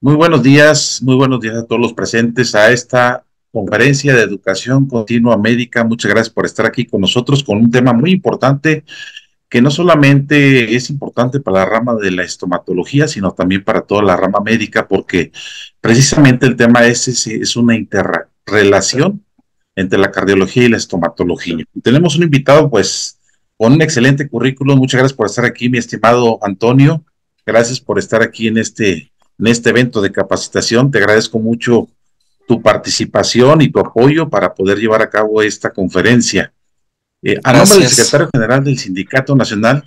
Muy buenos días a todos los presentes a esta conferencia de educación continua médica. Muchas gracias por estar aquí con nosotros con un tema muy importante que no solamente es importante para la rama de la estomatología, sino también para toda la rama médica, porque precisamente el tema es una interrelación entre la cardiología y la estomatología. Tenemos un invitado, pues, con un excelente currículum. Muchas gracias por estar aquí, mi estimado Antonio. Gracias por estar aquí en este evento de capacitación. Te agradezco mucho tu participación y tu apoyo para poder llevar a cabo esta conferencia. A nombre del Gracias. secretario general del Sindicato Nacional,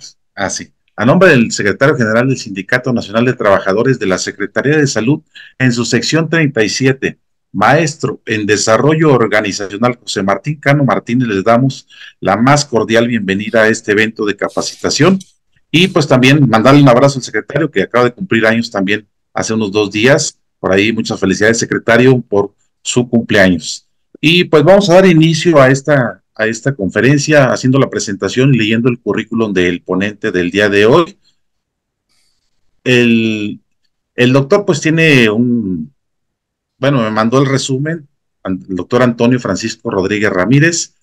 a nombre del secretario general del Sindicato Nacional de Trabajadores de la Secretaría de Salud, en su sección 37, maestro en desarrollo organizacional José Martín Cano Martínez, les damos la más cordial bienvenida a este evento de capacitación y pues también mandarle un abrazo al secretario que acaba de cumplir años también hace unos 2 días. Por ahí muchas felicidades, secretario, por su cumpleaños. Y pues vamos a dar inicio a esta conferencia haciendo la presentación y leyendo el currículum del ponente del día de hoy. El, el doctor pues bueno, me mandó el resumen, el doctor Antonio Francisco Rodríguez Ramírez.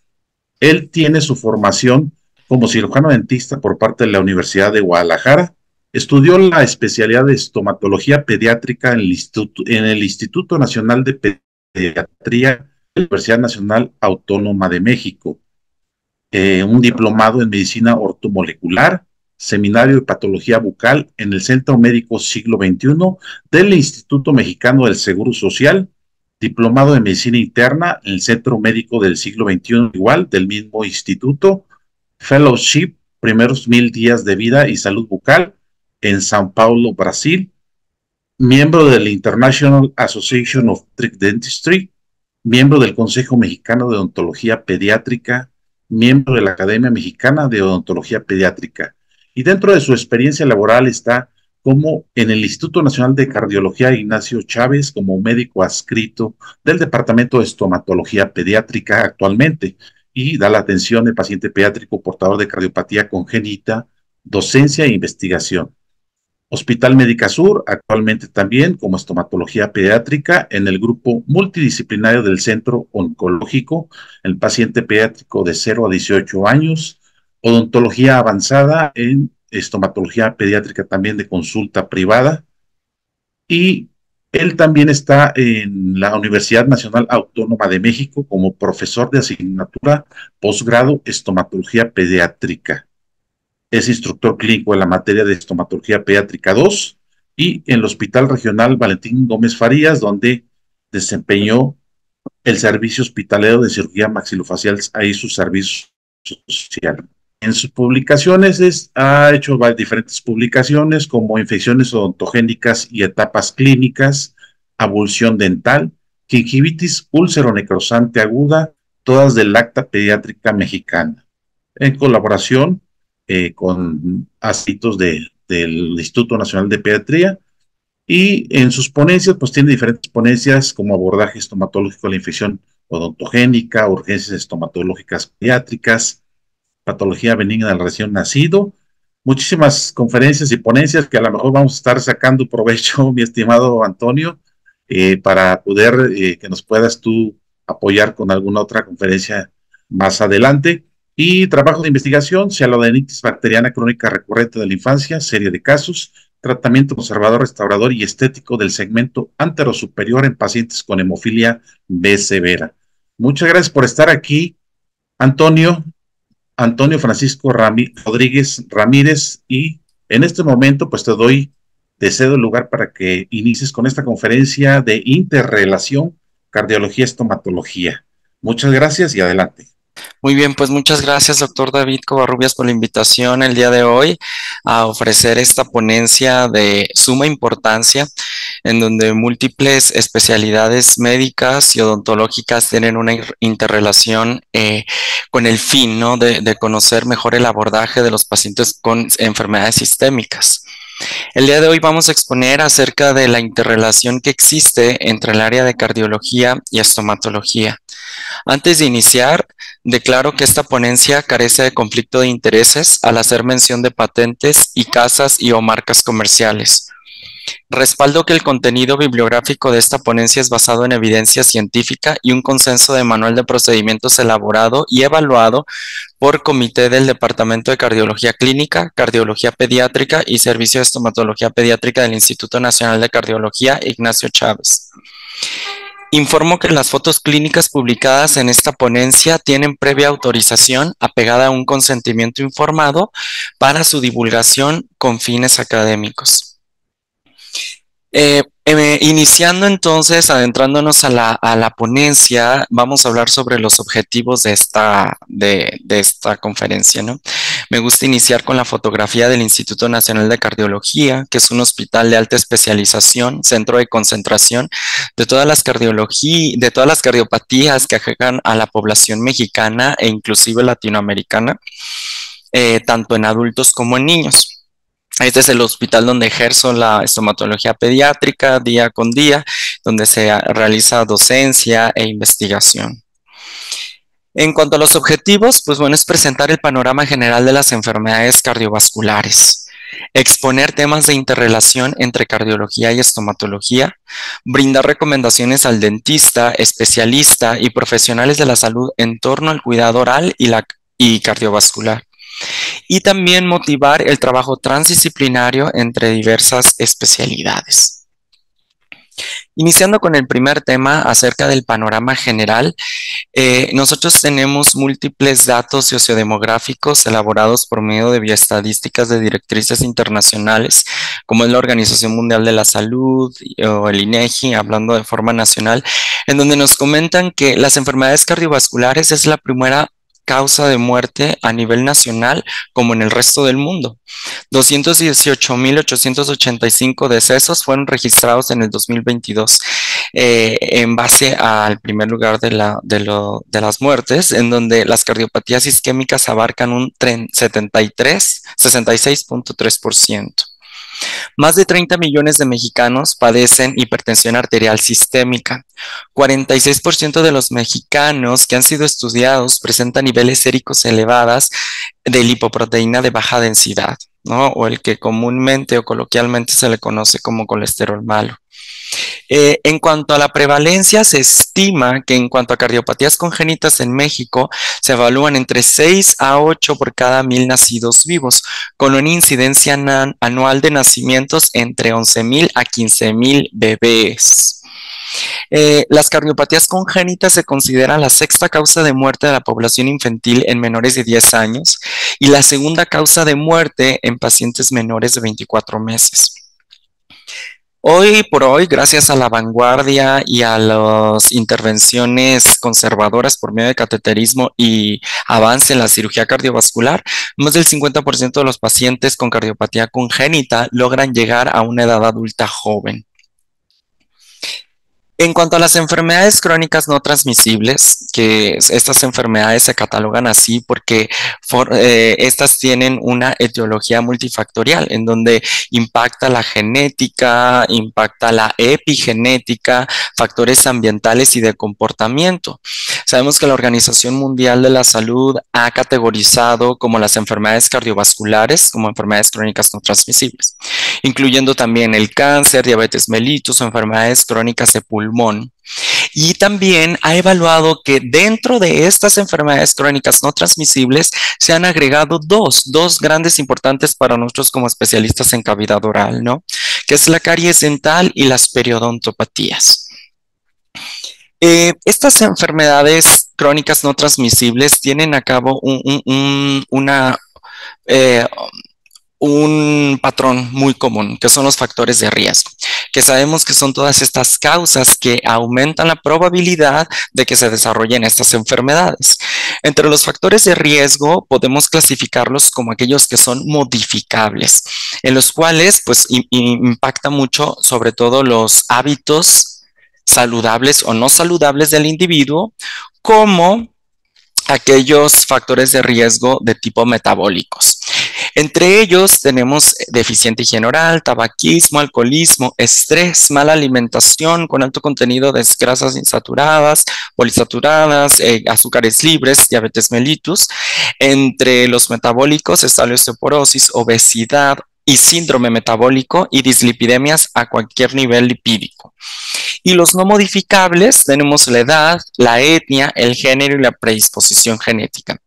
Él tiene su formación como cirujano dentista por parte de la Universidad de Guadalajara. Estudió la especialidad de estomatología pediátrica en el Instituto Nacional de Pediatría de la Universidad Nacional Autónoma de México. Un diplomado en medicina ortomolecular, seminario de patología bucal en el Centro Médico Siglo XXI del Instituto Mexicano del Seguro Social, diplomado en medicina interna en el Centro Médico del Siglo XXI, igual, del mismo instituto, fellowship, primeros 1000 días de vida y salud bucal en Sao Paulo, Brasil, miembro del International Association of Trick Dentistry, miembro del Consejo Mexicano de Odontología Pediátrica, miembro de la Academia Mexicana de Odontología Pediátrica. Y dentro de su experiencia laboral está como en el Instituto Nacional de Cardiología Ignacio Chávez como médico adscrito del Departamento de Estomatología Pediátrica actualmente y da la atención de paciente pediátrico portador de cardiopatía congénita, docencia e investigación. Hospital Médica Sur, actualmente también como estomatología pediátrica en el grupo multidisciplinario del Centro Oncológico, el paciente pediátrico de 0 a 18 años, odontología avanzada en estomatología pediátrica también de consulta privada y él también está en la Universidad Nacional Autónoma de México como profesor de asignatura posgrado estomatología pediátrica. Es instructor clínico en la materia de estomatología pediátrica 2 y en el Hospital Regional Valentín Gómez Farías, donde desempeñó el servicio hospitalero de cirugía maxilofacial, ahí su servicio social. En sus publicaciones ha hecho diferentes publicaciones como infecciones odontogénicas y etapas clínicas, abulsión dental, gingivitis úlcero-necrosante aguda, todas del acta pediátrica mexicana. En colaboración con asitos del Instituto Nacional de Pediatría y en sus ponencias, pues tiene diferentes ponencias como abordaje estomatológico de la infección odontogénica, urgencias estomatológicas pediátricas, patología benigna del recién nacido, muchísimas conferencias y ponencias que a lo mejor vamos a estar sacando provecho, mi estimado Antonio, para poder que nos puedas tú apoyar con alguna otra conferencia más adelante. Y trabajo de investigación, cialodenitis bacteriana crónica recurrente de la infancia, serie de casos, tratamiento conservador, restaurador y estético del segmento anterosuperior en pacientes con hemofilia B severa. Muchas gracias por estar aquí, Antonio. Antonio Francisco Rodríguez Ramírez, y en este momento pues te cedo el lugar para que inicies con esta conferencia de interrelación cardiología-estomatología. Muchas gracias y adelante. Muy bien, pues muchas gracias, doctor David Covarrubias, por la invitación el día de hoy a ofrecer esta ponencia de suma importancia, en donde múltiples especialidades médicas y odontológicas tienen una interrelación con el fin, ¿no?, de conocer mejor el abordaje de los pacientes con enfermedades sistémicas. El día de hoy vamos a exponer acerca de la interrelación que existe entre el área de cardiología y estomatología. Antes de iniciar, declaro que esta ponencia carece de conflicto de intereses al hacer mención de patentes y casas y o marcas comerciales. Respaldo que el contenido bibliográfico de esta ponencia es basado en evidencia científica y un consenso de manual de procedimientos elaborado y evaluado por comité del Departamento de Cardiología Clínica, Cardiología Pediátrica y Servicio de Estomatología Pediátrica del Instituto Nacional de Cardiología Ignacio Chávez. Informo que las fotos clínicas publicadas en esta ponencia tienen previa autorización apegada a un consentimiento informado para su divulgación con fines académicos. Iniciando entonces, adentrándonos a la ponencia, vamos a hablar sobre los objetivos de esta conferencia, ¿no? Me gusta iniciar con la fotografía del Instituto Nacional de Cardiología, que es un hospital de alta especialización, centro de concentración de todas las cardiopatías que aquejan a la población mexicana e inclusive latinoamericana, tanto en adultos como en niños. Este es el hospital donde ejerzo la estomatología pediátrica día con día, donde se realiza docencia e investigación. En cuanto a los objetivos, pues bueno, es presentar el panorama general de las enfermedades cardiovasculares, exponer temas de interrelación entre cardiología y estomatología, brindar recomendaciones al dentista, especialista y profesionales de la salud en torno al cuidado oral y cardiovascular. Y también motivar el trabajo transdisciplinario entre diversas especialidades. Iniciando con el primer tema acerca del panorama general, nosotros tenemos múltiples datos sociodemográficos elaborados por medio de bioestadísticas de directrices internacionales, como es la Organización Mundial de la Salud o el INEGI, hablando de forma nacional, en donde nos comentan que las enfermedades cardiovasculares es la primera causa de muerte a nivel nacional como en el resto del mundo. 218,885 decesos fueron registrados en el 2022 en base al primer lugar de las muertes, en donde las cardiopatías isquémicas abarcan un 66.3%. Más de 30 millones de mexicanos padecen hipertensión arterial sistémica. 46% de los mexicanos que han sido estudiados presentan niveles séricos elevados de lipoproteína de baja densidad, ¿no? O el que comúnmente o coloquialmente se le conoce como colesterol malo. En cuanto a la prevalencia, se estima que en cuanto a cardiopatías congénitas en México, se evalúan entre 6 a 8 por cada 1,000 nacidos vivos, con una incidencia anual de nacimientos entre 11,000 a 15,000 bebés. Las cardiopatías congénitas se consideran la sexta causa de muerte de la población infantil en menores de 10 años y la segunda causa de muerte en pacientes menores de 24 meses. Hoy por hoy, gracias a la vanguardia y a las intervenciones conservadoras por medio de cateterismo y avance en la cirugía cardiovascular, más del 50% de los pacientes con cardiopatía congénita logran llegar a una edad adulta joven. En cuanto a las enfermedades crónicas no transmisibles, que estas enfermedades se catalogan así porque estas tienen una etiología multifactorial, en donde impacta la genética, impacta la epigenética, factores ambientales y de comportamiento. Sabemos que la Organización Mundial de la Salud ha categorizado como las enfermedades cardiovasculares como enfermedades crónicas no transmisibles, incluyendo también el cáncer, diabetes mellitus o enfermedades crónicas de pulmón. Y también ha evaluado que dentro de estas enfermedades crónicas no transmisibles se han agregado dos grandes importantes para nosotros como especialistas en cavidad oral, ¿no? Que es la caries dental y las periodontopatías. Estas enfermedades crónicas no transmisibles tienen a cabo un patrón muy común, que son los factores de riesgo, que sabemos que son todas estas causas que aumentan la probabilidad de que se desarrollen estas enfermedades. Entre los factores de riesgo podemos clasificarlos como aquellos que son modificables, en los cuales pues impacta mucho sobre todo los hábitos saludables o no saludables del individuo, como aquellos factores de riesgo de tipo metabólicos. Entre ellos tenemos deficiente higiene oral, tabaquismo, alcoholismo, estrés, mala alimentación con alto contenido de grasas insaturadas, polisaturadas, azúcares libres, diabetes mellitus. Entre los metabólicos está la osteoporosis, obesidad, y síndrome metabólico y dislipidemias a cualquier nivel lipídico. Y los no modificables tenemos la edad, la etnia, el género y la predisposición genética.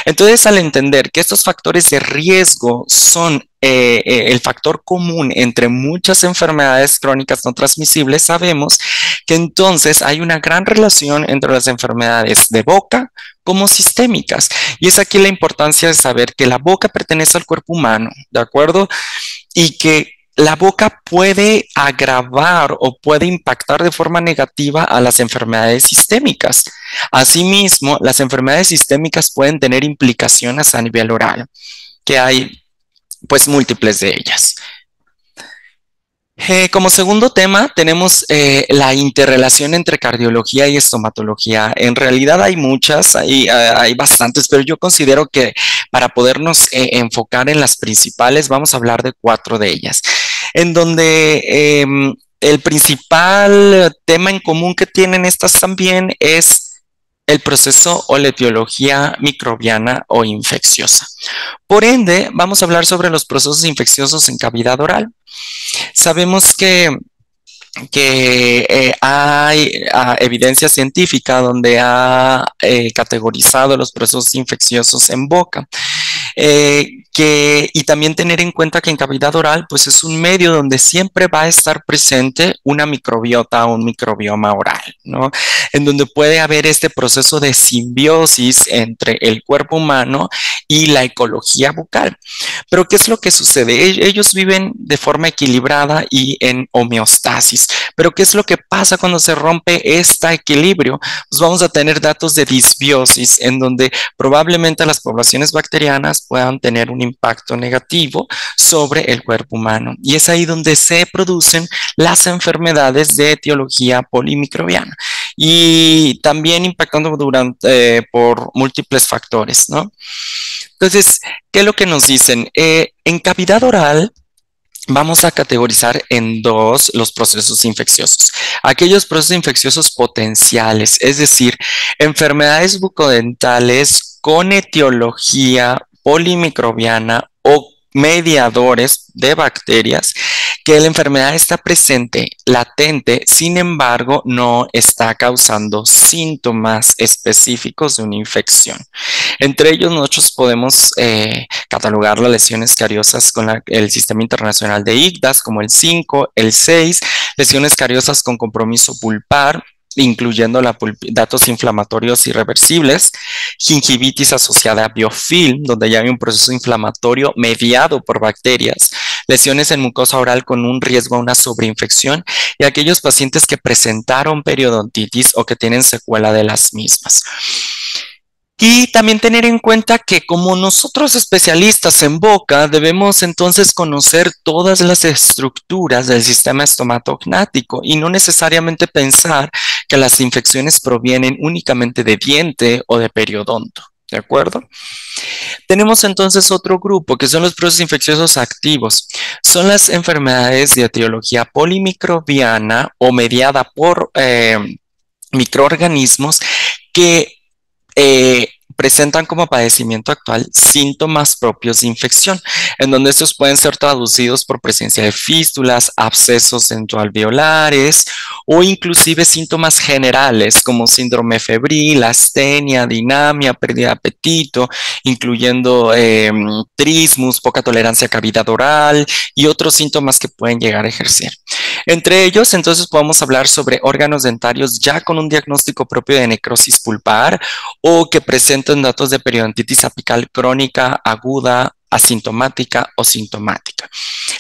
Entonces, al entender que estos factores de riesgo son el factor común entre muchas enfermedades crónicas no transmisibles, sabemos que entonces hay una gran relación entre las enfermedades de boca como sistémicas. Y es aquí la importancia de saber que la boca pertenece al cuerpo humano, ¿de acuerdo? Y que la boca puede agravar o puede impactar de forma negativa a las enfermedades sistémicas. Asimismo, las enfermedades sistémicas pueden tener implicaciones a nivel oral, que hay pues múltiples de ellas. Como segundo tema tenemos la interrelación entre cardiología y estomatología. En realidad hay muchas, hay bastantes, pero yo considero que para podernos enfocar en las principales, vamos a hablar de 4 de ellas, en donde el principal tema en común que tienen estas también es el proceso o la etiología microbiana o infecciosa. Por ende, vamos a hablar sobre los procesos infecciosos en cavidad oral. Sabemos que hay evidencia científica donde ha categorizado los procesos infecciosos en boca. Y también tener en cuenta que en cavidad oral pues es un medio donde siempre va a estar presente una microbiota o un microbioma oral, ¿no? En donde puede haber este proceso de simbiosis entre el cuerpo humano y la ecología bucal. Pero ¿qué es lo que sucede? Ellos viven de forma equilibrada y en homeostasis. Pero ¿qué es lo que pasa cuando se rompe este equilibrio? Pues vamos a tener datos de disbiosis en donde probablemente las poblaciones bacterianas puedan tener un impacto negativo sobre el cuerpo humano. Y es ahí donde se producen las enfermedades de etiología polimicrobiana y también impactando por múltiples factores, ¿no? Entonces, ¿qué es lo que nos dicen? En cavidad oral, vamos a categorizar en 2 los procesos infecciosos. Aquellos procesos infecciosos potenciales, es decir, enfermedades bucodentales con etiología polimicrobiana o mediadores de bacterias, que la enfermedad está presente, latente, sin embargo, no está causando síntomas específicos de una infección. Entre ellos, nosotros podemos catalogar las lesiones cariosas con el Sistema Internacional de ICDAS, como el 5, el 6, lesiones cariosas con compromiso pulpar, incluyendo datos inflamatorios irreversibles, gingivitis asociada a biofilm, donde ya hay un proceso inflamatorio mediado por bacterias, lesiones en mucosa oral con un riesgo a una sobreinfección y aquellos pacientes que presentaron periodontitis o que tienen secuela de las mismas. Y también tener en cuenta que como nosotros especialistas en boca debemos entonces conocer todas las estructuras del sistema estomatognático y no necesariamente pensar que las infecciones provienen únicamente de diente o de periodonto, ¿de acuerdo? Tenemos entonces otro grupo que son los procesos infecciosos activos. Son las enfermedades de etiología polimicrobiana o mediada por microorganismos que presentan como padecimiento actual síntomas propios de infección, en donde estos pueden ser traducidos por presencia de fístulas, abscesos centroalveolares o inclusive síntomas generales como síndrome febril, astenia, dinamia, pérdida de apetito, incluyendo trismus, poca tolerancia a cavidad oral y otros síntomas que pueden llegar a ejercer. Entre ellos, entonces, podemos hablar sobre órganos dentarios ya con un diagnóstico propio de necrosis pulpar o que presentan datos de periodontitis apical crónica, aguda, asintomática o sintomática.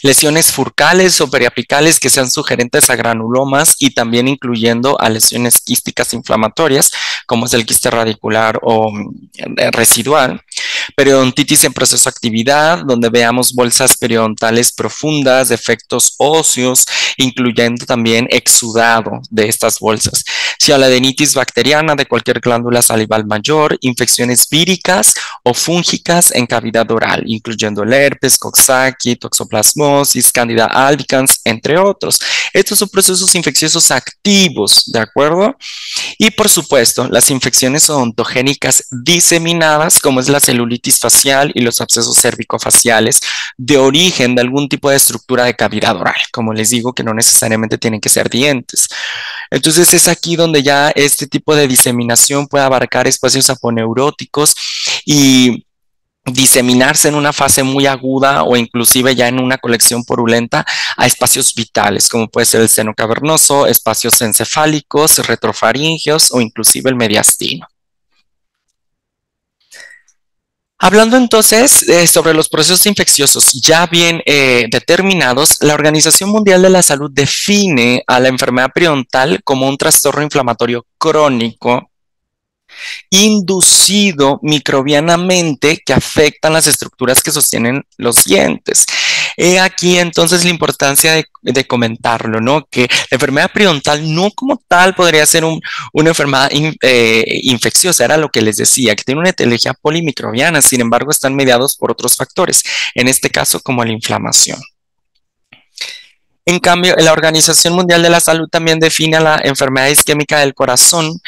Lesiones furcales o periapicales que sean sugerentes a granulomas y también incluyendo a lesiones quísticas inflamatorias, como es el quiste radicular o residual. Periodontitis en proceso de actividad, donde veamos bolsas periodontales profundas, defectos óseos, incluyendo también exudado de estas bolsas. Cialadenitis bacteriana de cualquier glándula salival mayor, infecciones víricas o fúngicas en cavidad oral, incluyendo el herpes, Coxsackie, toxoplasmosis, trichinosis, Candida albicans, entre otros. Estos son procesos infecciosos activos, ¿de acuerdo? Y por supuesto, las infecciones odontogénicas diseminadas, como es la celulitis facial y los abscesos cervicofaciales, de origen de algún tipo de estructura de cavidad oral, como les digo, que no necesariamente tienen que ser dientes. Entonces es aquí donde ya este tipo de diseminación puede abarcar espacios aponeuróticos y diseminarse en una fase muy aguda o inclusive ya en una colección purulenta a espacios vitales, como puede ser el seno cavernoso, espacios encefálicos, retrofaringeos o inclusive el mediastino. Hablando entonces sobre los procesos infecciosos ya bien determinados, la Organización Mundial de la Salud define a la enfermedad periodontal como un trastorno inflamatorio crónico inducido microbianamente que afectan las estructuras que sostienen los dientes. He aquí entonces la importancia de comentarlo, ¿no? Que la enfermedad periodontal no como tal podría ser una enfermedad infecciosa, era lo que les decía, que tiene una etiología polimicrobiana, sin embargo están mediados por otros factores, en este caso como la inflamación. En cambio, la Organización Mundial de la Salud también define la enfermedad isquémica del corazón,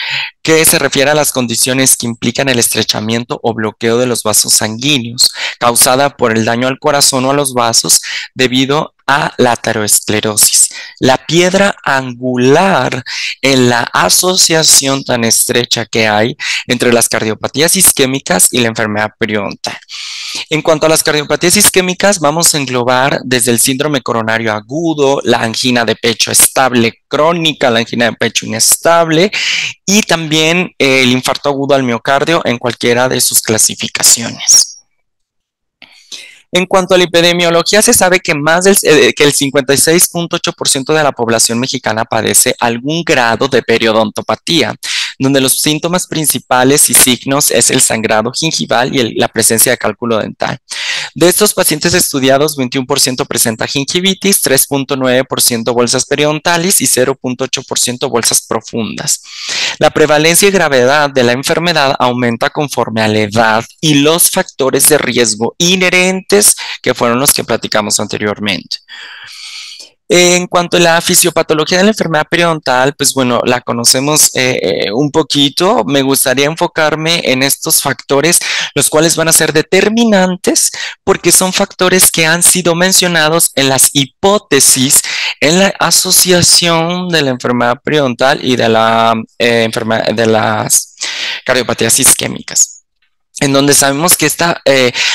que se refiere a las condiciones que implican el estrechamiento o bloqueo de los vasos sanguíneos, causada por el daño al corazón o a los vasos debido a la aterosclerosis. La piedra angular en la asociación tan estrecha que hay entre las cardiopatías isquémicas y la enfermedad periodontal. En cuanto a las cardiopatías isquémicas, vamos a englobar desde el síndrome coronario agudo, la angina de pecho estable crónica, la angina de pecho inestable y también el infarto agudo al miocardio en cualquiera de sus clasificaciones. En cuanto a la epidemiología, se sabe que que el 56.8% de la población mexicana padece algún grado de periodontopatía, donde los síntomas principales y signos es el sangrado gingival y la presencia de cálculo dental. De estos pacientes estudiados, 21% presenta gingivitis, 3.9% bolsas periodontales y 0.8% bolsas profundas. La prevalencia y gravedad de la enfermedad aumenta conforme a la edad y los factores de riesgo inherentes que fueron los que platicamos anteriormente. En cuanto a la fisiopatología de la enfermedad periodontal, pues bueno, la conocemos un poquito. Me gustaría enfocarme en estos factores, los cuales van a ser determinantes porque son factores que han sido mencionados en las hipótesis en la asociación de la enfermedad periodontal y de de las cardiopatías isquémicas, en donde sabemos que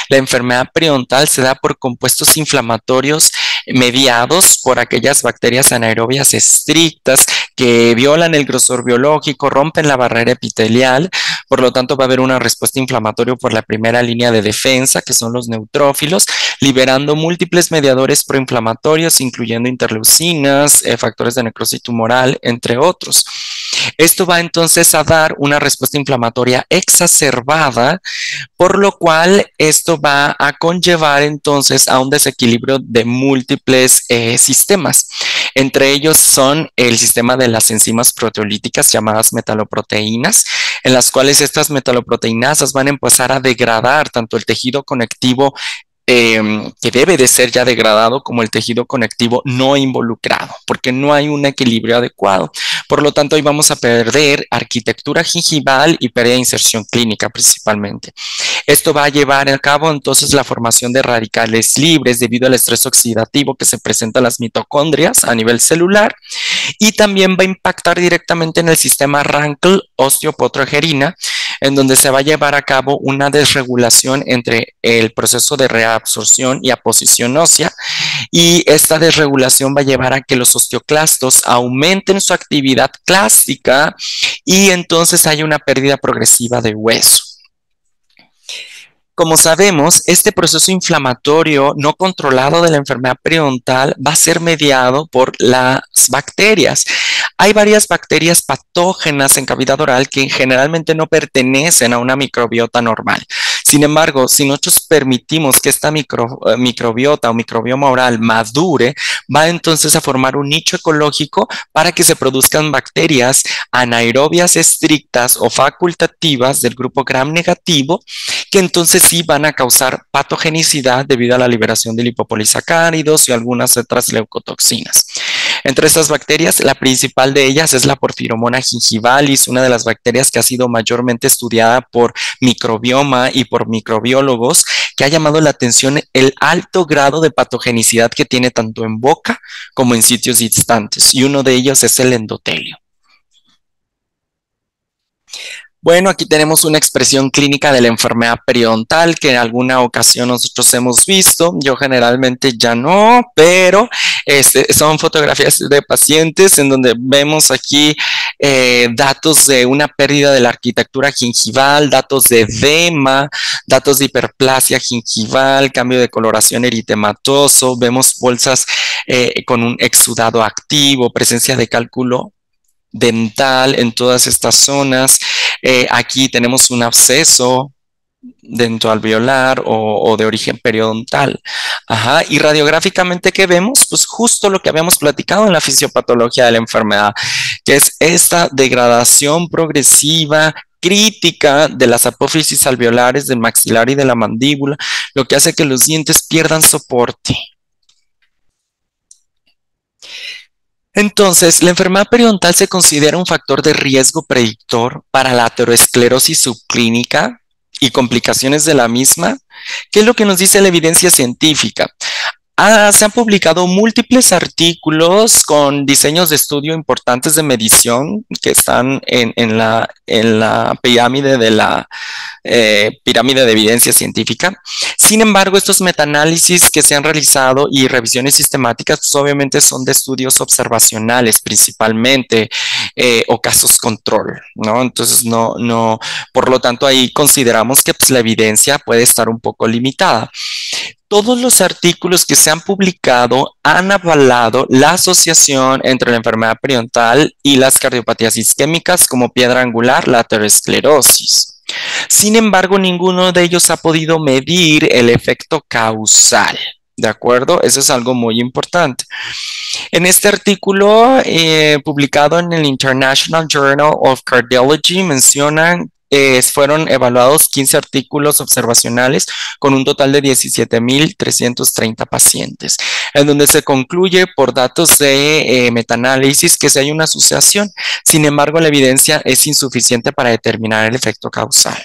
la enfermedad periodontal se da por compuestos inflamatorios mediados por aquellas bacterias anaerobias estrictas que violan el grosor biológico, rompen la barrera epitelial, por lo tanto va a haber una respuesta inflamatoria por la primera línea de defensa, que son los neutrófilos, liberando múltiples mediadores proinflamatorios, incluyendo interleucinas, factores de necrosis tumoral, entre otros. Esto va entonces a dar una respuesta inflamatoria exacerbada, por lo cual esto va a conllevar entonces a un desequilibrio de múltiples sistemas. Entre ellos son el sistema de las enzimas proteolíticas llamadas metaloproteínas, en las cuales estas metaloproteinasas van a empezar a degradar tanto el tejido conectivo que debe de ser ya degradado como el tejido conectivo no involucrado, porque no hay un equilibrio adecuado. Por lo tanto, hoy vamos a perder arquitectura gingival y pérdida de inserción clínica principalmente. Esto va a llevar a cabo entonces la formación de radicales libres debido al estrés oxidativo que se presenta en las mitocondrias a nivel celular y también va a impactar directamente en el sistema Rankl osteopotrogerina, en donde se va a llevar a cabo una desregulación entre el proceso de reabsorción y aposición ósea, y esta desregulación va a llevar a que los osteoclastos aumenten su actividad clástica y entonces hay una pérdida progresiva de hueso. Como sabemos, este proceso inflamatorio no controlado de la enfermedad periodontal va a ser mediado por las bacterias. Hay varias bacterias patógenas en cavidad oral que generalmente no pertenecen a una microbiota normal. Sin embargo, si nosotros permitimos que esta microbiota o microbioma oral madure, va entonces a formar un nicho ecológico para que se produzcan bacterias anaerobias estrictas o facultativas del grupo gram negativo que entonces sí van a causar patogenicidad debido a la liberación de lipopolisacáridos y algunas otras leucotoxinas. Entre estas bacterias, la principal de ellas es la Porphyromonas gingivalis, una de las bacterias que ha sido mayormente estudiada por microbioma y por microbiólogos, que ha llamado la atención el alto grado de patogenicidad que tiene tanto en boca como en sitios distantes, y uno de ellos es el endotelio. Bueno, aquí tenemos una expresión clínica de la enfermedad periodontal que en alguna ocasión nosotros hemos visto. Yo generalmente ya no, pero son fotografías de pacientes en donde vemos aquí datos de una pérdida de la arquitectura gingival, datos de edema, datos de hiperplasia gingival, cambio de coloración eritematoso, vemos bolsas con un exudado activo, presencia de cálculo dental en todas estas zonas. Aquí tenemos un absceso dentoalveolar o de origen periodontal. Ajá. Y radiográficamente, ¿qué vemos? Pues justo lo que habíamos platicado en la fisiopatología de la enfermedad, que es esta degradación progresiva crítica de las apófisis alveolares del maxilar y de la mandíbula, lo que hace que los dientes pierdan soporte. Entonces, la enfermedad periodontal se considera un factor de riesgo predictor para la aterosclerosis subclínica y complicaciones de la misma. ¿Qué es lo que nos dice la evidencia científica? Se han publicado múltiples artículos con diseños de estudio importantes de medición que están en la pirámide de la pirámide de evidencia científica. Sin embargo, estos metaanálisis que se han realizado y revisiones sistemáticas, pues obviamente son de estudios observacionales principalmente o casos control, ¿no? Entonces, por lo tanto, ahí consideramos que pues, la evidencia puede estar un poco limitada. Todos los artículos que se han publicado han avalado la asociación entre la enfermedad periodontal y las cardiopatías isquémicas como piedra angular, la aterosclerosis. Sin embargo, ninguno de ellos ha podido medir el efecto causal, ¿de acuerdo? Eso es algo muy importante. En este artículo publicado en el International Journal of Cardiology mencionan fueron evaluados 15 artículos observacionales con un total de 17,330 pacientes, en donde se concluye por datos de metaanálisis que sí hay una asociación. Sin embargo, la evidencia es insuficiente para determinar el efecto causal.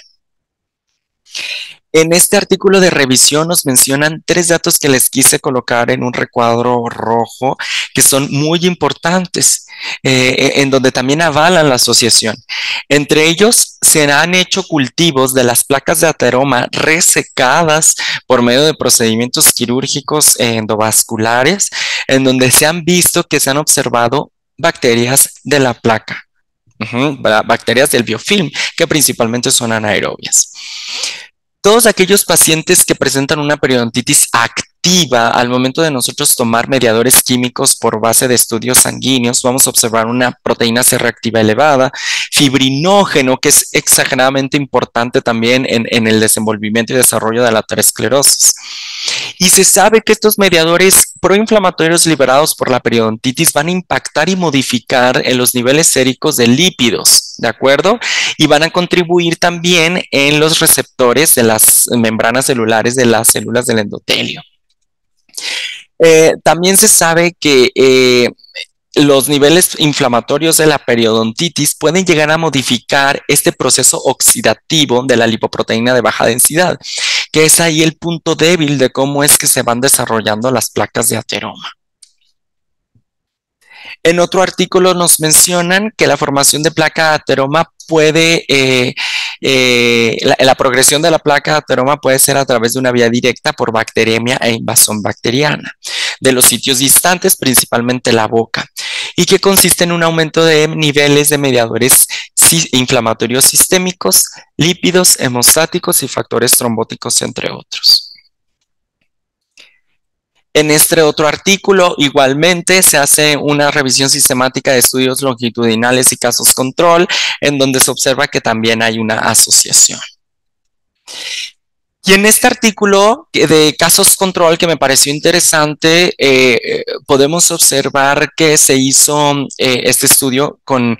En este artículo de revisión nos mencionan 3 datos que les quise colocar en un recuadro rojo que son muy importantes, en donde también avalan la asociación. Entre ellos, se han hecho cultivos de las placas de ateroma resecadas por medio de procedimientos quirúrgicos endovasculares, en donde se han visto que se han observado bacterias de la placa. Bacterias del biofilm, que principalmente son anaerobias. Todos aquellos pacientes que presentan una periodontitis activa, al momento de nosotros tomar mediadores químicos por base de estudios sanguíneos, vamos a observar una proteína C reactiva elevada, fibrinógeno, que es exageradamente importante también en el desenvolvimiento y desarrollo de la aterosclerosis. Y se sabe que estos mediadores proinflamatorios liberados por la periodontitis van a impactar y modificar en los niveles séricos de lípidos, ¿de acuerdo? Y van a contribuir también en los receptores de las membranas celulares de las células del endotelio. También se sabe que los niveles inflamatorios de la periodontitis pueden llegar a modificar este proceso oxidativo de la lipoproteína de baja densidad, que es ahí el punto débil de cómo es que se van desarrollando las placas de ateroma. En otro artículo nos mencionan que la formación de placa de ateroma puede, la progresión de la placa de ateroma puede ser a través de una vía directa por bacteremia e invasión bacteriana de los sitios distantes, principalmente la boca, y que consiste en un aumento de niveles de mediadores inflamatorios sistémicos, lípidos, hemostáticos y factores trombóticos, entre otros. En este otro artículo, igualmente, se hace una revisión sistemática de estudios longitudinales y casos control, en donde se observa que también hay una asociación. Y en este artículo de casos control que me pareció interesante, podemos observar que se hizo este estudio con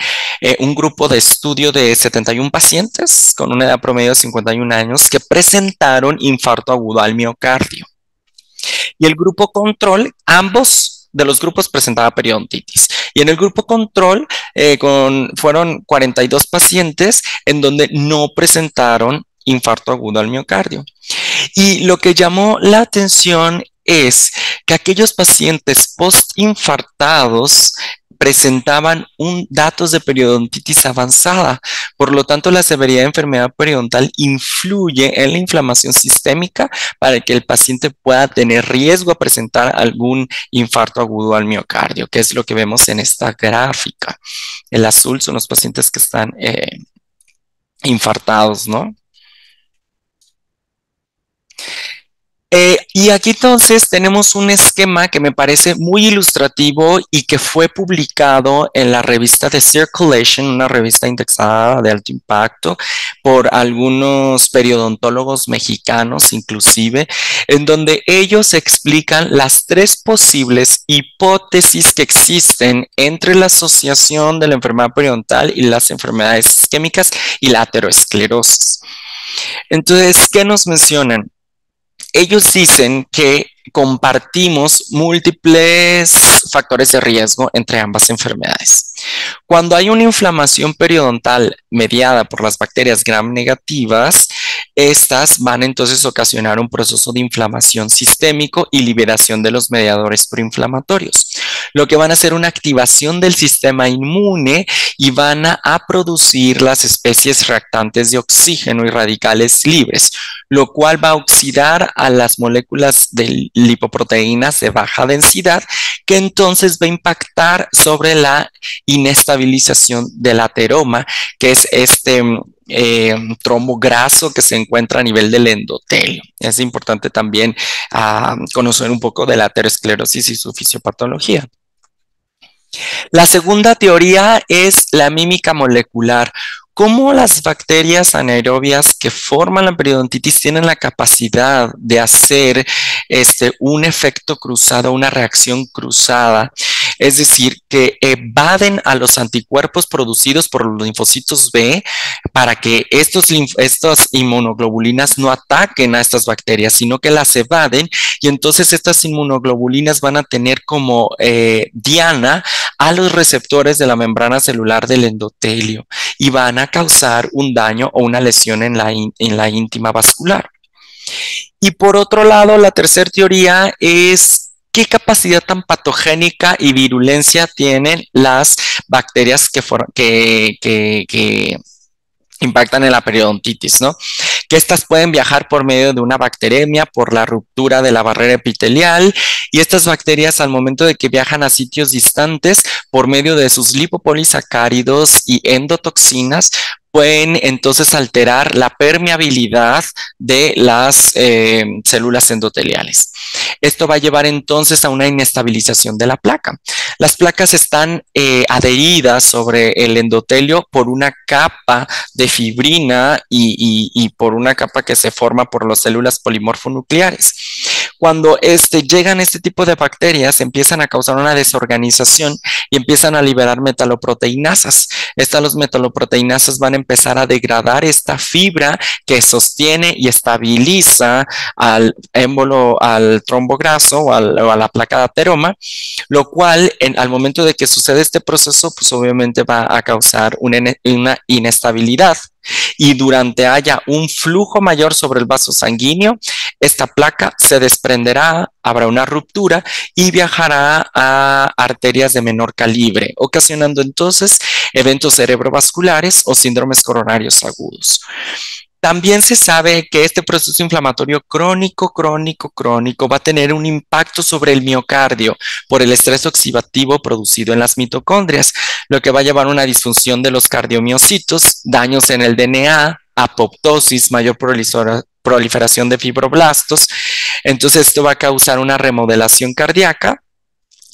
un grupo de estudio de 71 pacientes con una edad promedio de 51 años que presentaron infarto agudo al miocardio. Y el grupo control, ambos de los grupos presentaba periodontitis. Y en el grupo control fueron 42 pacientes en donde no presentaron infarto agudo al miocardio. Y lo que llamó la atención es que aquellos pacientes postinfartados presentaban datos de periodontitis avanzada. Por lo tanto, la severidad de enfermedad periodontal influye en la inflamación sistémica para que el paciente pueda tener riesgo a presentar algún infarto agudo al miocardio, que es lo que vemos en esta gráfica. El azul son los pacientes que están infartados, ¿no? Y aquí entonces tenemos un esquema que me parece muy ilustrativo y que fue publicado en la revista The Circulation, una revista indexada de alto impacto por algunos periodontólogos mexicanos inclusive, en donde ellos explican las 3 posibles hipótesis que existen entre la asociación de la enfermedad periodontal y las enfermedades isquémicas y la aterosclerosis. Entonces, ¿qué nos mencionan? Ellos dicen que compartimos múltiples factores de riesgo entre ambas enfermedades. Cuando hay una inflamación periodontal mediada por las bacterias gram negativas, estas van entonces a ocasionar un proceso de inflamación sistémico y liberación de los mediadores proinflamatorios, lo que van a hacer una activación del sistema inmune y van a producir las especies reactantes de oxígeno y radicales libres, lo cual va a oxidar a las moléculas de lipoproteínas de baja densidad, que entonces va a impactar sobre la inestabilización del ateroma, que es este trombo graso que se encuentra a nivel del endotelio. Es importante también conocer un poco de la aterosclerosis y su fisiopatología. La segunda teoría es la mímica molecular. Cómo las bacterias anaerobias que forman la periodontitis tienen la capacidad de hacer un efecto cruzado, una reacción cruzada. Es decir, que evaden a los anticuerpos producidos por los linfocitos B para que estas inmunoglobulinas no ataquen a estas bacterias, sino que las evaden, y entonces estas inmunoglobulinas van a tener como diana a los receptores de la membrana celular del endotelio y van a causar un daño o una lesión en la íntima vascular. Y por otro lado, la tercera teoría es qué capacidad tan patogénica y virulencia tienen las bacterias que impactan en la periodontitis, ¿no? Que estas pueden viajar por medio de una bacteremia, por la ruptura de la barrera epitelial, y estas bacterias al momento de que viajan a sitios distantes por medio de sus lipopolisacáridos y endotoxinas, pueden entonces alterar la permeabilidad de las células endoteliales. Esto va a llevar entonces a una inestabilización de la placa. Las placas están adheridas sobre el endotelio por una capa de fibrina y por una capa que se forma por las células polimorfonucleares. Cuando llegan este tipo de bacterias, empiezan a causar una desorganización y empiezan a liberar metaloproteinasas. Estas metaloproteinasas van a empezar a degradar esta fibra que sostiene y estabiliza al émbolo, al trombo graso o a la placa de ateroma, lo cual al momento de que sucede este proceso, pues obviamente va a causar una inestabilidad. Y durante haya un flujo mayor sobre el vaso sanguíneo, esta placa se desprenderá, habrá una ruptura y viajará a arterias de menor calibre, ocasionando entonces eventos cerebrovasculares o síndromes coronarios agudos. También se sabe que este proceso inflamatorio crónico va a tener un impacto sobre el miocardio por el estrés oxidativo producido en las mitocondrias, lo que va a llevar a una disfunción de los cardiomiocitos, daños en el DNA, apoptosis, mayor proliferación de fibroblastos. Entonces esto va a causar una remodelación cardíaca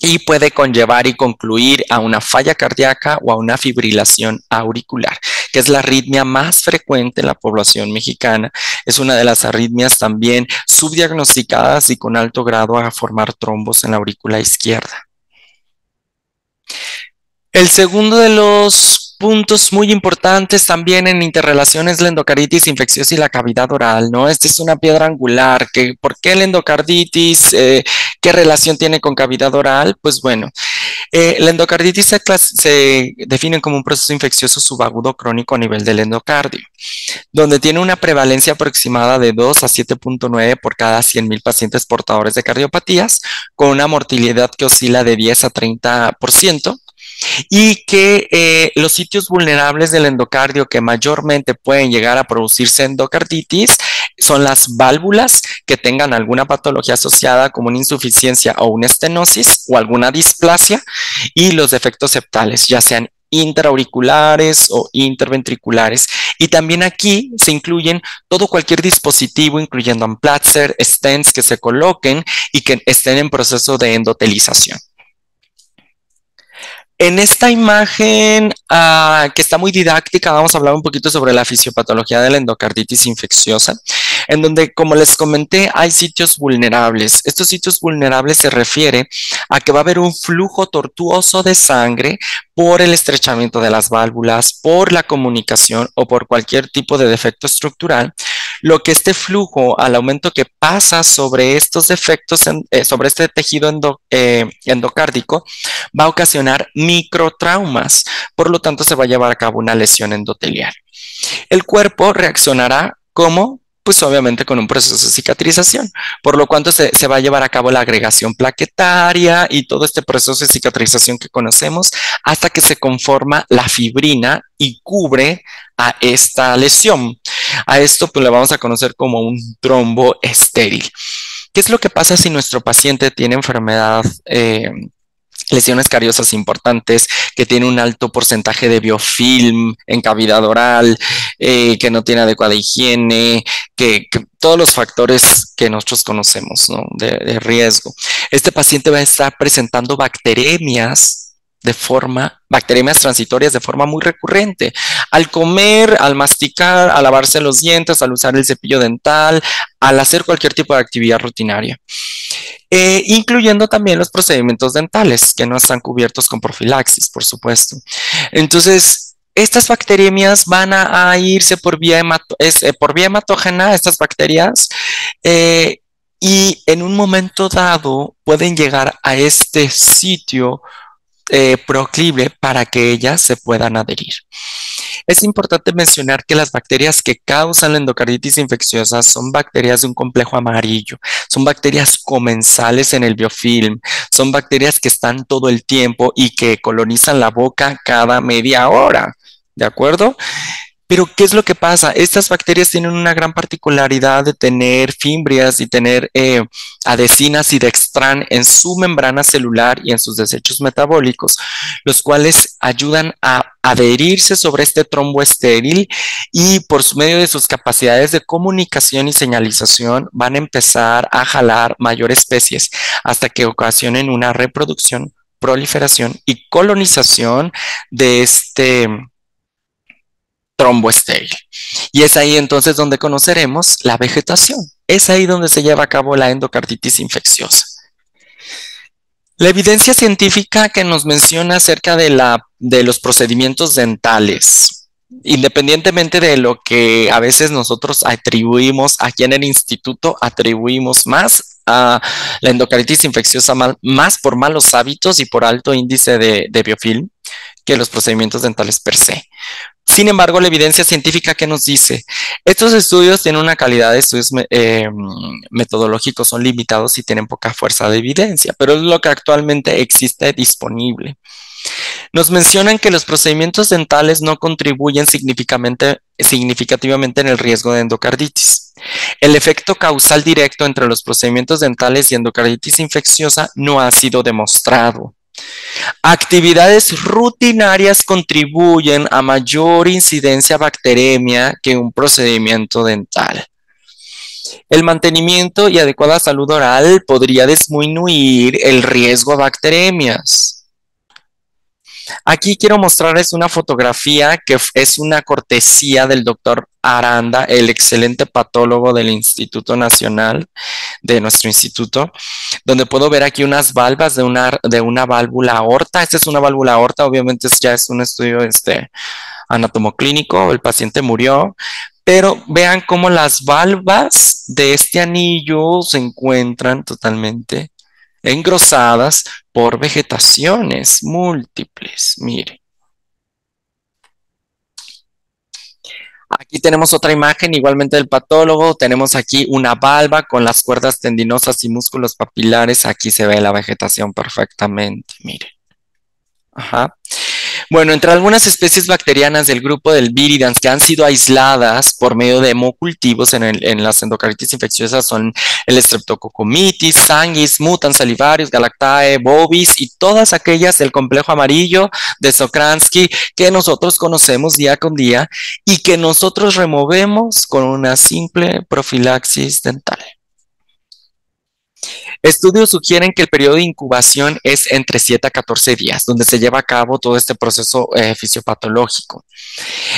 y puede conllevar y concluir a una falla cardíaca o a una fibrilación auricular, que es la arritmia más frecuente en la población mexicana. Es una de las arritmias también subdiagnosticadas y con alto grado a formar trombos en la aurícula izquierda. El segundo de los puntos muy importantes también en interrelación es la endocarditis infecciosa y la cavidad oral, ¿no? Esta es una piedra angular. ¿Por qué la endocarditis? ¿Qué relación tiene con cavidad oral? Pues bueno, la endocarditis se define como un proceso infeccioso subagudo crónico a nivel del endocardio, donde tiene una prevalencia aproximada de 2 a 7.9 por cada 100,000 pacientes portadores de cardiopatías, con una mortalidad que oscila de 10 a 30%. Y que los sitios vulnerables del endocardio que mayormente pueden llegar a producirse endocarditis son las válvulas que tengan alguna patología asociada como una insuficiencia o una estenosis o alguna displasia, y los defectos septales, ya sean intraauriculares o interventriculares. Y también aquí se incluyen cualquier dispositivo, incluyendo Amplatzer, stents que se coloquen y que estén en proceso de endotelización. En esta imagen, que está muy didáctica, vamos a hablar un poquito sobre la fisiopatología de la endocarditis infecciosa, en donde, como les comenté, hay sitios vulnerables. Estos sitios vulnerables se refiere a que va a haber un flujo tortuoso de sangre por el estrechamiento de las válvulas, por la comunicación o por cualquier tipo de defecto estructural, lo que este flujo, al aumento que pasa sobre estos defectos, sobre este tejido endocárdico, va a ocasionar microtraumas. Por lo tanto, se va a llevar a cabo una lesión endotelial. El cuerpo reaccionará como, pues obviamente con un proceso de cicatrización, por lo cual se va a llevar a cabo la agregación plaquetaria y todo este proceso de cicatrización que conocemos hasta que se conforma la fibrina y cubre a esta lesión. A esto pues le vamos a conocer como un trombo estéril. ¿Qué es lo que pasa si nuestro paciente tiene enfermedad, lesiones cariosas importantes, que tiene un alto porcentaje de biofilm en cavidad oral, que no tiene adecuada higiene, que todos los factores que nosotros conocemos, ¿no?, de riesgo? Este paciente va a estar presentando bacteriemias transitorias de forma muy recurrente. Al comer, al masticar, al lavarse los dientes, al usar el cepillo dental, al hacer cualquier tipo de actividad rutinaria. Incluyendo también los procedimientos dentales que no están cubiertos con profilaxis, por supuesto. Entonces, estas bacteriemias van a irse por vía hematógena, estas bacterias, y en un momento dado pueden llegar a este sitio proclive para que ellas se puedan adherir. Es importante mencionar que las bacterias que causan la endocarditis infecciosa son bacterias de un complejo amarillo, son bacterias comensales en el biofilm, son bacterias que están todo el tiempo y que colonizan la boca cada media hora, ¿de acuerdo? Pero, ¿qué es lo que pasa? Estas bacterias tienen una gran particularidad de tener fimbrias y tener adhesinas y dextran en su membrana celular y en sus desechos metabólicos, los cuales ayudan a adherirse sobre este trombo estéril y por medio de sus capacidades de comunicación y señalización van a empezar a jalar mayores especies hasta que ocasionen una reproducción, proliferación y colonización de este trombo estéril. Y es ahí entonces donde conoceremos la vegetación. Es ahí donde se lleva a cabo la endocarditis infecciosa. La evidencia científica que nos menciona acerca de los procedimientos dentales, independientemente de lo que a veces nosotros atribuimos, aquí en el instituto atribuimos más a la endocarditis infecciosa más por malos hábitos y por alto índice de biofilm que los procedimientos dentales per se. Sin embargo, la evidencia científica que nos dice, estos estudios tienen una calidad de estudios metodológicos, son limitados y tienen poca fuerza de evidencia, pero es lo que actualmente existe disponible. Nos mencionan que los procedimientos dentales no contribuyen significativamente en el riesgo de endocarditis. El efecto causal directo entre los procedimientos dentales y endocarditis infecciosa no ha sido demostrado. Actividades rutinarias contribuyen a mayor incidencia bacteremia que un procedimiento dental. El mantenimiento y adecuada salud oral podría disminuir el riesgo a bacteremias. Aquí quiero mostrarles una fotografía que es una cortesía del doctor Aranda, el excelente patólogo del Instituto Nacional, de nuestro instituto, donde puedo ver aquí unas valvas de una válvula aorta. Esta es una válvula aorta, obviamente ya es un estudio anatomoclínico, el paciente murió, pero vean cómo las valvas de este anillo se encuentran totalmente engrosadas por vegetaciones múltiples. Mire, aquí tenemos otra imagen igualmente del patólogo. Tenemos aquí una valva con las cuerdas tendinosas y músculos papilares. Aquí se ve la vegetación perfectamente. Mire. Ajá. Bueno, entre algunas especies bacterianas del grupo del Viridans que han sido aisladas por medio de hemocultivos en las endocarditis infecciosas son el Streptococcus sanguis, mutans salivarius, Galactae, bovis y todas aquellas del complejo amarillo de Sokransky que nosotros conocemos día con día y que nosotros removemos con una simple profilaxis dental. Estudios sugieren que el periodo de incubación es entre 7 a 14 días, donde se lleva a cabo todo este proceso fisiopatológico.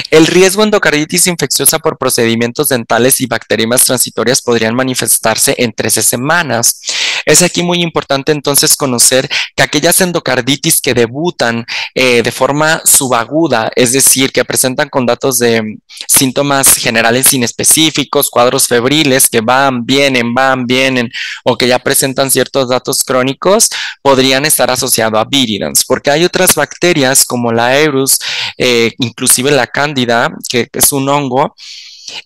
El riesgo de endocarditis infecciosa por procedimientos dentales y bacterias transitorias podrían manifestarse en 13 semanas. Es aquí muy importante entonces conocer que aquellas endocarditis que debutan de forma subaguda, es decir, que presentan con datos de síntomas generales inespecíficos, cuadros febriles que van, vienen, o que ya presentan ciertos datos crónicos, podrían estar asociados a viridans, porque hay otras bacterias como la Aerus, inclusive la Cándida, que es un hongo.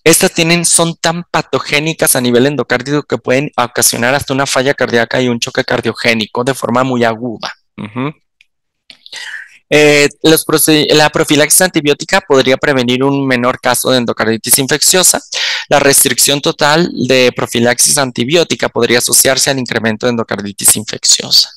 Estas son tan patogénicas a nivel endocárdico que pueden ocasionar hasta una falla cardíaca y un choque cardiogénico de forma muy aguda. La profilaxis antibiótica podría prevenir un menor caso de endocarditis infecciosa. La restricción total de profilaxis antibiótica podría asociarse al incremento de endocarditis infecciosa.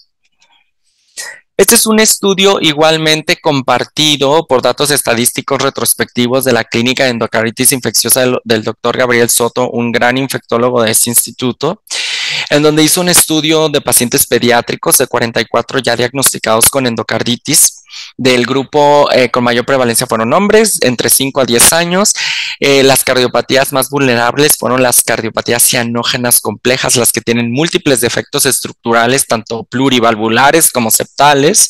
Este es un estudio igualmente compartido por datos estadísticos retrospectivos de la clínica de endocarditis infecciosa del doctor Gabriel Soto, un gran infectólogo de este instituto, en donde hizo un estudio de pacientes pediátricos de 44 ya diagnosticados con endocarditis. Del grupo con mayor prevalencia fueron hombres entre 5 a 10 años. Las cardiopatías más vulnerables fueron las cardiopatías cianógenas complejas, las que tienen múltiples defectos estructurales, tanto plurivalvulares como septales,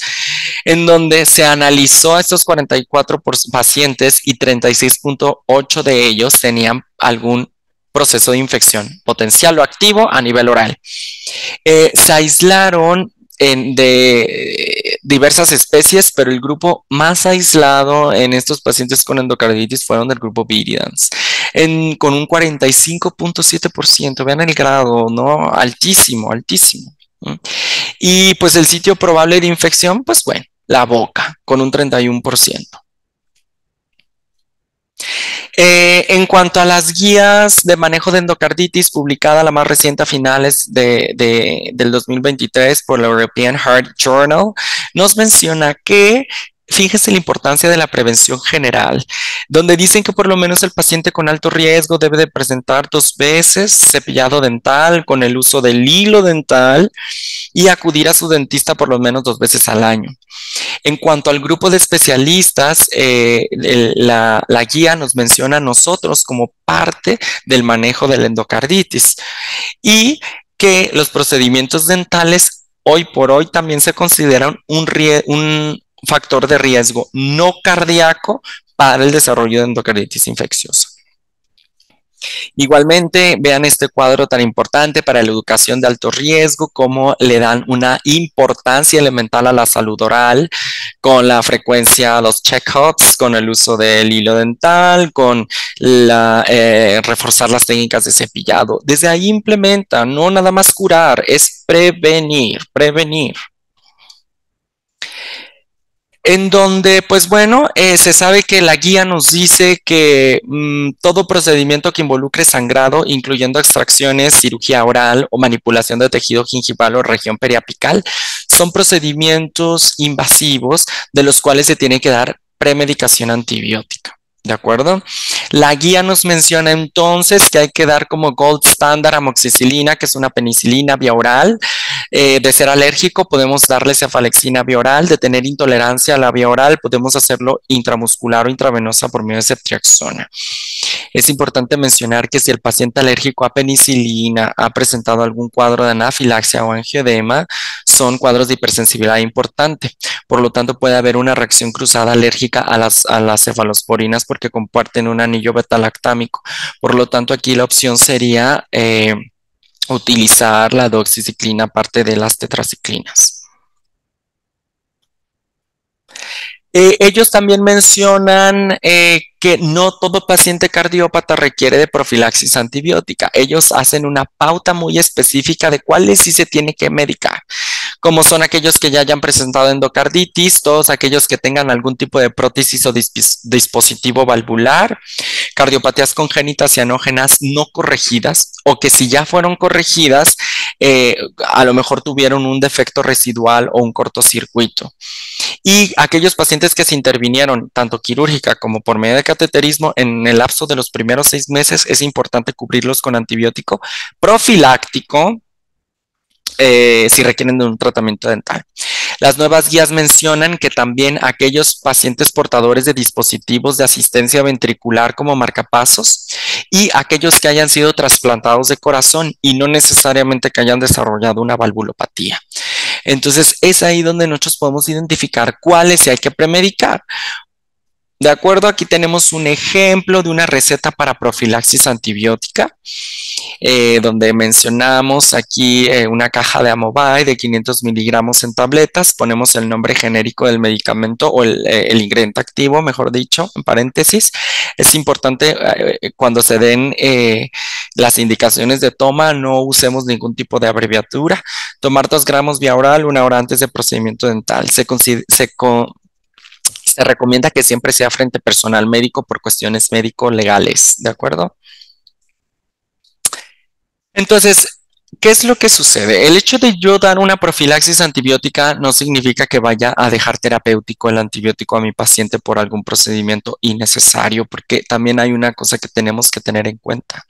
en donde se analizó a estos 44 pacientes y 36.8 de ellos tenían algún proceso de infección potencial o activo a nivel oral. Se aislaron de diversas especies, pero el grupo más aislado en estos pacientes con endocarditis fueron del grupo Viridans, con un 45.7%. Vean el grado, ¿no? Altísimo, altísimo. Y pues el sitio probable de infección, pues bueno, la boca, con un 31%. En cuanto a las guías de manejo de endocarditis, publicada la más reciente a finales del 2023 por la European Heart Journal, nos menciona que fíjese la importancia de la prevención general, donde dicen que por lo menos el paciente con alto riesgo debe de presentar 2 veces cepillado dental con el uso del hilo dental y acudir a su dentista por lo menos 2 veces al año. En cuanto al grupo de especialistas, la guía nos menciona a nosotros como parte del manejo de la endocarditis y que los procedimientos dentales hoy por hoy también se consideran un factor de riesgo no cardíaco para el desarrollo de endocarditis infecciosa. Igualmente, vean este cuadro tan importante para la educación de alto riesgo, cómo le dan una importancia elemental a la salud oral, con la frecuencia, los check-ups, con el uso del hilo dental, con reforzar las técnicas de cepillado. Desde ahí implementa, no nada más curar, es prevenir. En donde, pues bueno, se sabe que la guía nos dice que todo procedimiento que involucre sangrado, incluyendo extracciones, cirugía oral o manipulación de tejido gingival o región periapical, son procedimientos invasivos de los cuales se tiene que dar premedicación antibiótica. ¿De acuerdo? La guía nos menciona entonces que hay que dar como gold standard amoxicilina, que es una penicilina vía oral. De ser alérgico, podemos darle cefalexina vía oral. De tener intolerancia a la vía oral, podemos hacerlo intramuscular o intravenosa por medio de ceftriaxona. Es importante mencionar que si el paciente alérgico a penicilina ha presentado algún cuadro de anafilaxia o angioedema, son cuadros de hipersensibilidad importante. Por lo tanto, puede haber una reacción cruzada alérgica a las cefalosporinas porque comparten un anillo beta-lactámico. Por lo tanto, aquí la opción sería utilizar la doxiciclina aparte de las tetraciclinas. Ellos también mencionan que no todo paciente cardiópata requiere de profilaxis antibiótica. Ellos hacen una pauta muy específica de cuáles sí se tiene que medicar, como son aquellos que ya hayan presentado endocarditis, todos aquellos que tengan algún tipo de prótesis o dispositivo valvular, cardiopatías congénitas y anógenas no corregidas, o que si ya fueron corregidas, a lo mejor tuvieron un defecto residual o un cortocircuito. Y aquellos pacientes que se intervinieron tanto quirúrgica como por medio de cateterismo en el lapso de los primeros 6 meses, es importante cubrirlos con antibiótico profiláctico si requieren de un tratamiento dental. Las nuevas guías mencionan que también aquellos pacientes portadores de dispositivos de asistencia ventricular como marcapasos y aquellos que hayan sido trasplantados de corazón y no necesariamente que hayan desarrollado una valvulopatía. Entonces, es ahí donde nosotros podemos identificar cuáles hay que premedicar. De acuerdo, aquí tenemos un ejemplo de una receta para profilaxis antibiótica, donde mencionamos aquí una caja de Amovay de 500 miligramos en tabletas, ponemos el nombre genérico del medicamento o el ingrediente activo, mejor dicho, en paréntesis. Es importante cuando se den las indicaciones de toma, no usemos ningún tipo de abreviatura. Tomar 2 gramos vía oral 1 hora antes del procedimiento dental. Se recomienda que siempre sea frente a personal médico por cuestiones médico-legales, ¿de acuerdo? Entonces, ¿qué es lo que sucede? El hecho de yo dar una profilaxis antibiótica no significa que vaya a dejar terapéutico el antibiótico a mi paciente por algún procedimiento innecesario, porque también hay una cosa que tenemos que tener en cuenta.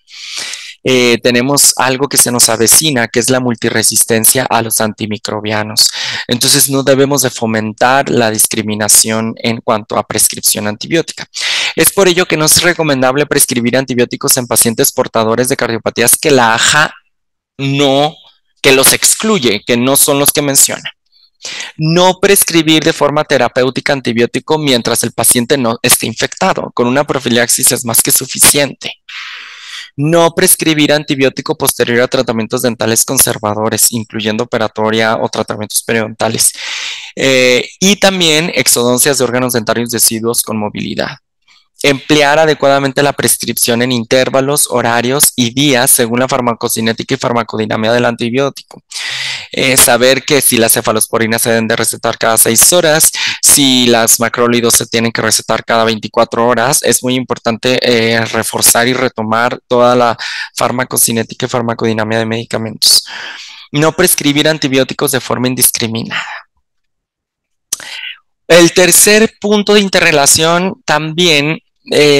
Tenemos algo que se nos avecina, que es la multiresistencia a los antimicrobianos. Entonces, no debemos de fomentar la discriminación en cuanto a prescripción antibiótica. Es por ello que no es recomendable prescribir antibióticos en pacientes portadores de cardiopatías que la AJA que los excluye, que no son los que menciona. No prescribir de forma terapéutica antibiótico mientras el paciente no esté infectado. Con una profilaxis es más que suficiente. No prescribir antibiótico posterior a tratamientos dentales conservadores, incluyendo operatoria o tratamientos periodontales. Y también exodoncias de órganos dentarios deciduos con movilidad. Emplear adecuadamente la prescripción en intervalos, horarios y días según la farmacocinética y farmacodinámica del antibiótico. Saber que si las cefalosporinas se deben de recetar cada 6 horas, si las macrólidos se tienen que recetar cada 24 horas, es muy importante reforzar y retomar toda la farmacocinética y farmacodinámica de medicamentos. No prescribir antibióticos de forma indiscriminada. El tercer punto de interrelación también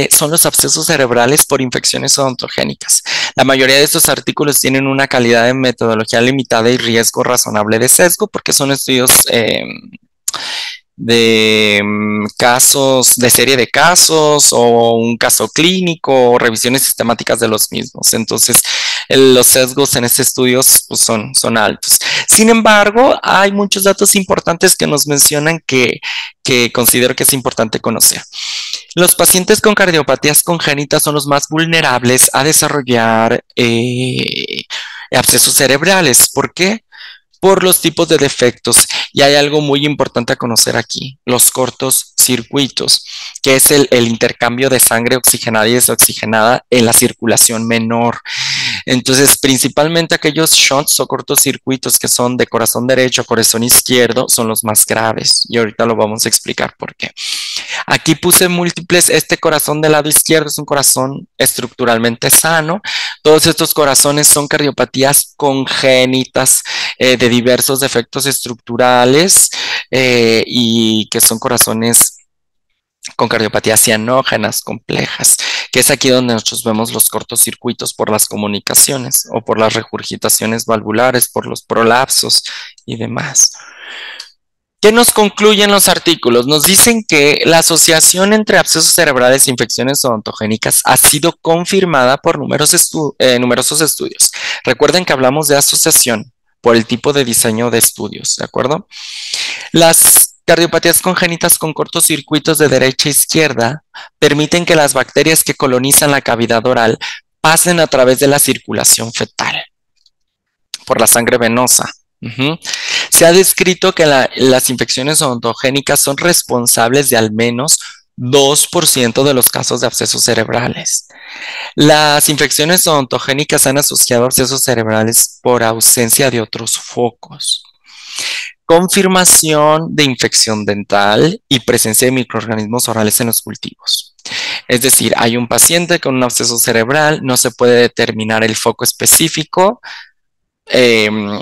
son los abscesos cerebrales por infecciones odontogénicas. La mayoría de estos artículos tienen una calidad de metodología limitada y riesgo razonable de sesgo porque son estudios de casos, de serie de casos o un caso clínico o revisiones sistemáticas de los mismos. Entonces, los sesgos en estos estudios pues, son altos. Sin embargo, hay muchos datos importantes que nos mencionan que considero que es importante conocer. Los pacientes con cardiopatías congénitas son los más vulnerables a desarrollar abscesos cerebrales. ¿Por qué? Por los tipos de defectos. Y hay algo muy importante a conocer aquí, los cortos circuitos, que es el intercambio de sangre oxigenada y desoxigenada en la circulación menor. Entonces, principalmente aquellos shunts o cortocircuitos que son de corazón derecho, corazón izquierdo, son los más graves. Y ahorita lo vamos a explicar por qué. Aquí puse múltiples, este corazón del lado izquierdo es un corazón estructuralmente sano. Todos estos corazones son cardiopatías congénitas de diversos defectos estructurales y que son corazones con cardiopatías cianógenas complejas, que es aquí donde nosotros vemos los cortocircuitos por las comunicaciones o por las regurgitaciones valvulares, por los prolapsos y demás. ¿Qué nos concluyen los artículos? Nos dicen que la asociación entre abscesos cerebrales e infecciones odontogénicas ha sido confirmada por numerosos estudios. Recuerden que hablamos de asociación por el tipo de diseño de estudios, ¿de acuerdo? Las cardiopatías congénitas con cortocircuitos de derecha a izquierda permiten que las bacterias que colonizan la cavidad oral pasen a través de la circulación fetal por la sangre venosa. Se ha descrito que las infecciones odontogénicas son responsables de al menos 2% de los casos de abscesos cerebrales. Las infecciones odontogénicas han asociado abscesos cerebrales por ausencia de otros focos. Confirmación de infección dental y presencia de microorganismos orales en los cultivos. Es decir, hay un paciente con un absceso cerebral, no se puede determinar el foco específico,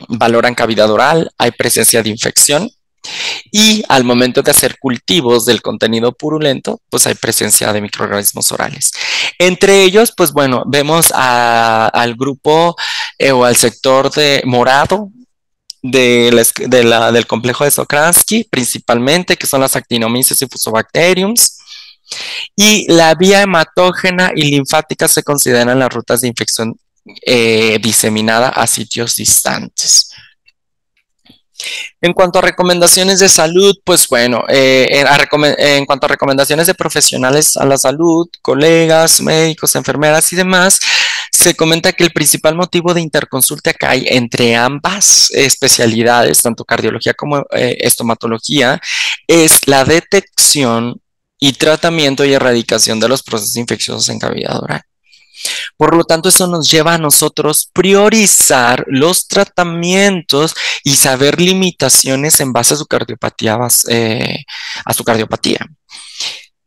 valoran cavidad oral, hay presencia de infección y al momento de hacer cultivos del contenido purulento, pues hay presencia de microorganismos orales. Entre ellos, pues bueno, vemos al grupo o al sector de morado del complejo de Sokransky, principalmente, que son las Actinomyces y Fusobacteriums. Y la vía hematógena y linfática se consideran las rutas de infección diseminada a sitios distantes. En cuanto a recomendaciones de salud, pues bueno, en cuanto a recomendaciones de profesionales a la salud, colegas, médicos, enfermeras y demás, se comenta que el principal motivo de interconsulta que hay entre ambas especialidades, tanto cardiología como estomatología, es la detección y tratamiento y erradicación de los procesos infecciosos en cavidad oral. Por lo tanto, eso nos lleva a nosotros priorizar los tratamientos y saber limitaciones en base a su cardiopatía,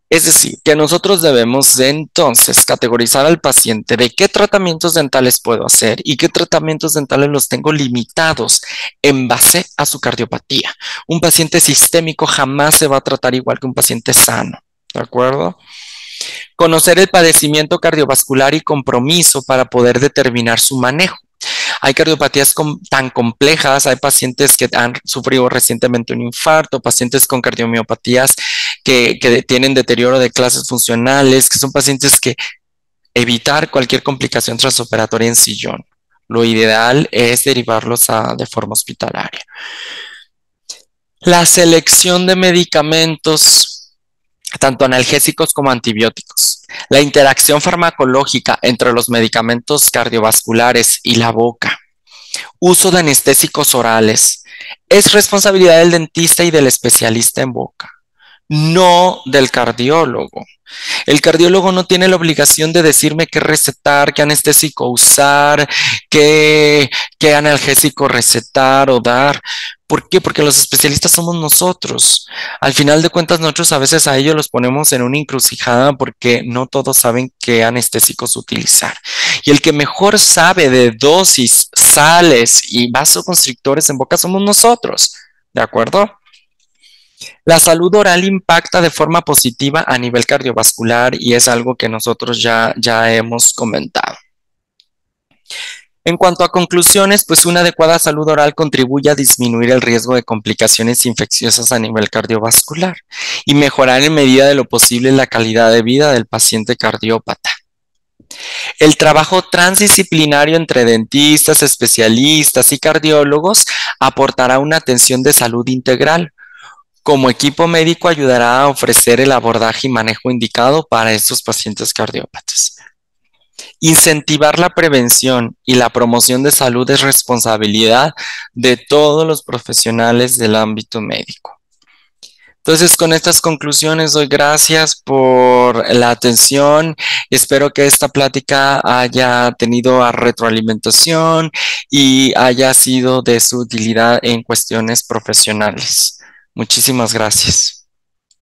Es decir, que nosotros debemos de entonces categorizar al paciente de qué tratamientos dentales puedo hacer y qué tratamientos dentales los tengo limitados en base a su cardiopatía. Un paciente sistémico jamás se va a tratar igual que un paciente sano, ¿de acuerdo? Conocer el padecimiento cardiovascular y compromiso para poder determinar su manejo. Hay cardiopatías tan complejas, hay pacientes que han sufrido recientemente un infarto, pacientes con cardiomiopatías que tienen deterioro de clases funcionales, que son pacientes que evitar cualquier complicación transoperatoria en sillón. Lo ideal es derivarlos de forma hospitalaria. La selección de medicamentos, tanto analgésicos como antibióticos. La interacción farmacológica entre los medicamentos cardiovasculares y la boca. Uso de anestésicos orales. Es responsabilidad del dentista y del especialista en boca, no del cardiólogo. El cardiólogo no tiene la obligación de decirme qué recetar, qué anestésico usar, qué analgésico recetar o dar. ¿Por qué? Porque los especialistas somos nosotros. Al final de cuentas, nosotros a veces a ellos los ponemos en una encrucijada porque no todos saben qué anestésicos utilizar. Y el que mejor sabe de dosis, sales y vasoconstrictores en boca somos nosotros. ¿De acuerdo? La salud oral impacta de forma positiva a nivel cardiovascular y es algo que nosotros ya hemos comentado. En cuanto a conclusiones, pues una adecuada salud oral contribuye a disminuir el riesgo de complicaciones infecciosas a nivel cardiovascular y mejorar en medida de lo posible la calidad de vida del paciente cardiópata. El trabajo transdisciplinario entre dentistas, especialistas y cardiólogos aportará una atención de salud integral. Como equipo médico ayudará a ofrecer el abordaje y manejo indicado para estos pacientes cardiópatas. Incentivar la prevención y la promoción de salud es responsabilidad de todos los profesionales del ámbito médico. Entonces, con estas conclusiones, doy gracias por la atención. Espero que esta plática haya tenido retroalimentación y haya sido de su utilidad en cuestiones profesionales. Muchísimas gracias.